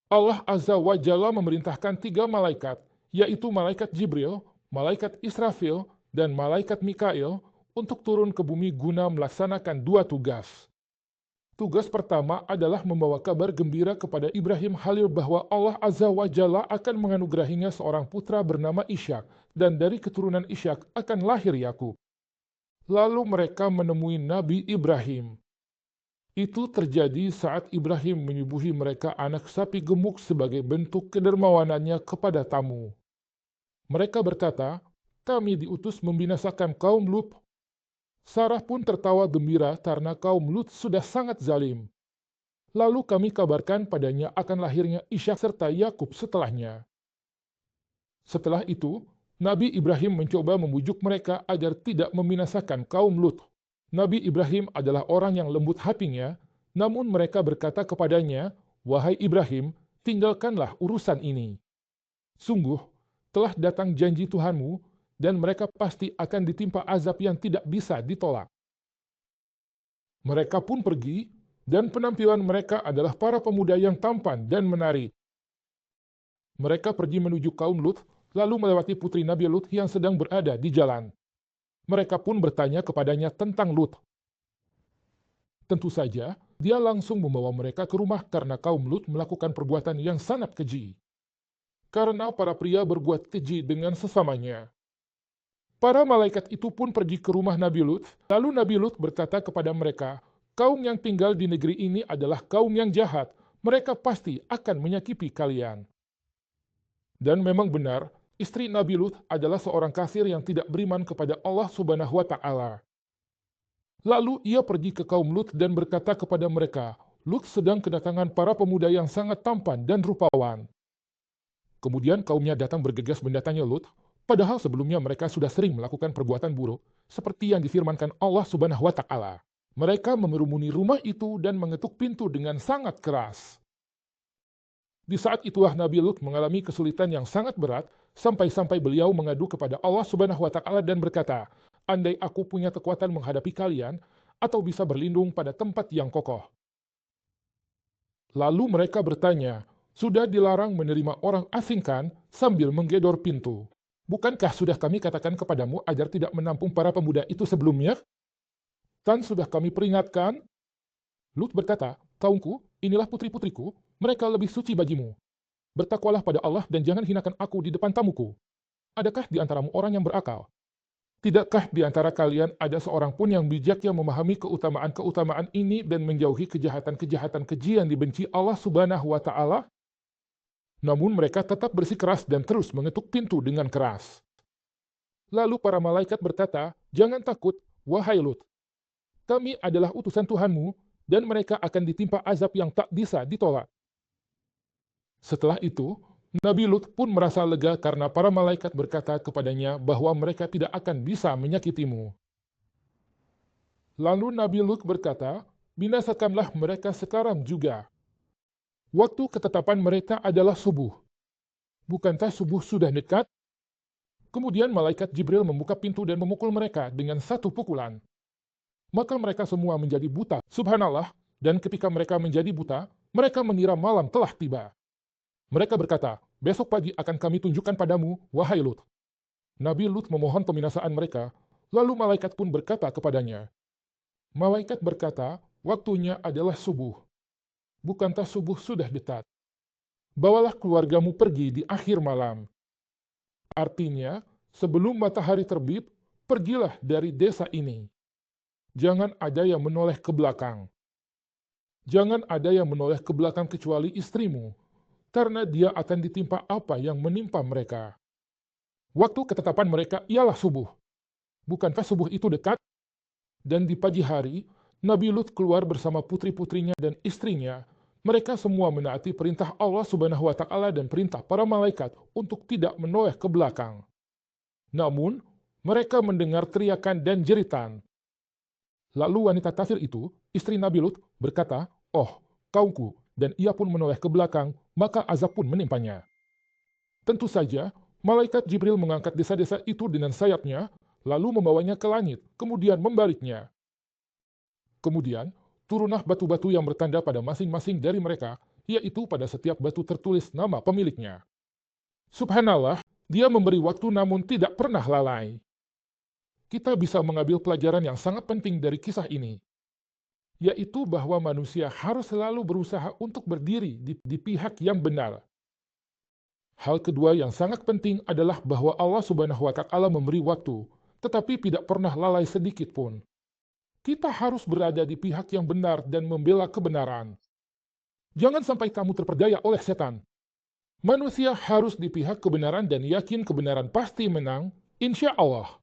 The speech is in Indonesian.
Allah Azza wa Jalla memerintahkan 3 malaikat, yaitu malaikat Jibril, malaikat Israfil, dan malaikat Mikail, untuk turun ke bumi guna melaksanakan 2 tugas. Tugas pertama adalah membawa kabar gembira kepada Ibrahim Khalil bahwa Allah Azza wa Jalla akan menganugerahinya seorang putra bernama Ishak, dan dari keturunan Ishak akan lahir Yakub. Lalu mereka menemui Nabi Ibrahim. Itu terjadi saat Ibrahim menyuguhi mereka anak sapi gemuk sebagai bentuk kedermawanannya kepada tamu. Mereka berkata, "Kami diutus membinasakan kaum Lut." Sarah pun tertawa gembira karena kaum Lut sudah sangat zalim. Lalu kami kabarkan padanya akan lahirnya Ishak serta Yakub setelahnya. Setelah itu, Nabi Ibrahim mencoba membujuk mereka agar tidak membinasakan kaum Lut. Nabi Ibrahim adalah orang yang lembut hatinya, namun mereka berkata kepadanya, "Wahai Ibrahim, tinggalkanlah urusan ini. Sungguh, telah datang janji Tuhanmu, dan mereka pasti akan ditimpa azab yang tidak bisa ditolak." Mereka pun pergi, dan penampilan mereka adalah para pemuda yang tampan dan menarik. Mereka pergi menuju kaum Lut, lalu melewati putri Nabi Lut yang sedang berada di jalan. Mereka pun bertanya kepadanya tentang Lut. Tentu saja, dia langsung membawa mereka ke rumah karena kaum Lut melakukan perbuatan yang sangat keji. Karena para pria berbuat keji dengan sesamanya. Para malaikat itu pun pergi ke rumah Nabi Lut, lalu Nabi Lut berkata kepada mereka, "Kaum yang tinggal di negeri ini adalah kaum yang jahat, mereka pasti akan menyakiti kalian." Dan memang benar, istri Nabi Lut adalah seorang kafir yang tidak beriman kepada Allah Subhanahu wa Ta'ala. Lalu ia pergi ke kaum Lut dan berkata kepada mereka, "Lut sedang kedatangan para pemuda yang sangat tampan dan rupawan." Kemudian kaumnya datang bergegas mendatangi Lut, padahal sebelumnya mereka sudah sering melakukan perbuatan buruk, seperti yang difirmankan Allah Subhanahu wa Ta'ala. Mereka memerumuni rumah itu dan mengetuk pintu dengan sangat keras. Di saat itulah Nabi Lut mengalami kesulitan yang sangat berat, sampai-sampai beliau mengadu kepada Allah Subhanahu wa Ta'ala dan berkata, "Andai aku punya kekuatan menghadapi kalian, atau bisa berlindung pada tempat yang kokoh." Lalu mereka bertanya, "Sudah dilarang menerima orang asing kan?" Sambil menggedor pintu. "Bukankah sudah kami katakan kepadamu agar tidak menampung para pemuda itu sebelumnya? Kan sudah kami peringatkan?" Lut berkata, "Kaumku, inilah putri-putriku, mereka lebih suci bagimu. Bertakwalah pada Allah dan jangan hinakan aku di depan tamuku. Adakah di antaramu orang yang berakal? Tidakkah di antara kalian ada seorang pun yang bijak yang memahami keutamaan-keutamaan ini dan menjauhi kejahatan-kejahatan keji yang dibenci Allah Subhanahu wa Ta'ala?" Namun mereka tetap bersikeras dan terus mengetuk pintu dengan keras. Lalu para malaikat berkata, "Jangan takut, wahai Lut. Kami adalah utusan Tuhanmu, dan mereka akan ditimpa azab yang tak bisa ditolak." Setelah itu, Nabi Lut pun merasa lega karena para malaikat berkata kepadanya bahwa mereka tidak akan bisa menyakitimu. Lalu Nabi Lut berkata, "Binasakanlah mereka sekarang juga. Waktu ketetapan mereka adalah subuh. Bukankah subuh sudah dekat?" Kemudian malaikat Jibril membuka pintu dan memukul mereka dengan satu pukulan. Maka mereka semua menjadi buta. Subhanallah, dan ketika mereka menjadi buta, mereka mengira malam telah tiba. Mereka berkata, "Besok pagi akan kami tunjukkan padamu, wahai Lut." Nabi Lut memohon peminasaan mereka, lalu malaikat pun berkata kepadanya. Malaikat berkata, "Waktunya adalah subuh. Bukankah subuh sudah dekat? Bawalah keluargamu pergi di akhir malam." Artinya, sebelum matahari terbit, pergilah dari desa ini. Jangan ada yang menoleh ke belakang. Jangan ada yang menoleh ke belakang kecuali istrimu, karena dia akan ditimpa apa yang menimpa mereka. Waktu ketetapan mereka ialah subuh. Bukankah subuh itu dekat? Dan di pagi hari, Nabi Lut keluar bersama putri-putrinya dan istrinya. Mereka semua menaati perintah Allah Subhanahu wa Ta'ala dan perintah para malaikat untuk tidak menoleh ke belakang. Namun, mereka mendengar teriakan dan jeritan. Lalu wanita kafir itu, istri Nabi Lut, berkata, "Oh, kaumku," dan ia pun menoleh ke belakang, maka azab pun menimpanya. Tentu saja, malaikat Jibril mengangkat desa-desa itu dengan sayapnya, lalu membawanya ke langit, kemudian membaliknya. Kemudian, turunlah batu-batu yang bertanda pada masing-masing dari mereka, yaitu pada setiap batu tertulis nama pemiliknya. Subhanallah, dia memberi waktu namun tidak pernah lalai. Kita bisa mengambil pelajaran yang sangat penting dari kisah ini, yaitu bahwa manusia harus selalu berusaha untuk berdiri di pihak yang benar. Hal kedua yang sangat penting adalah bahwa Allah Subhanahu wa Ta'ala memberi waktu, tetapi tidak pernah lalai sedikit pun. Kita harus berada di pihak yang benar dan membela kebenaran. Jangan sampai kamu terperdaya oleh setan. Manusia harus di pihak kebenaran dan yakin kebenaran pasti menang, insya Allah.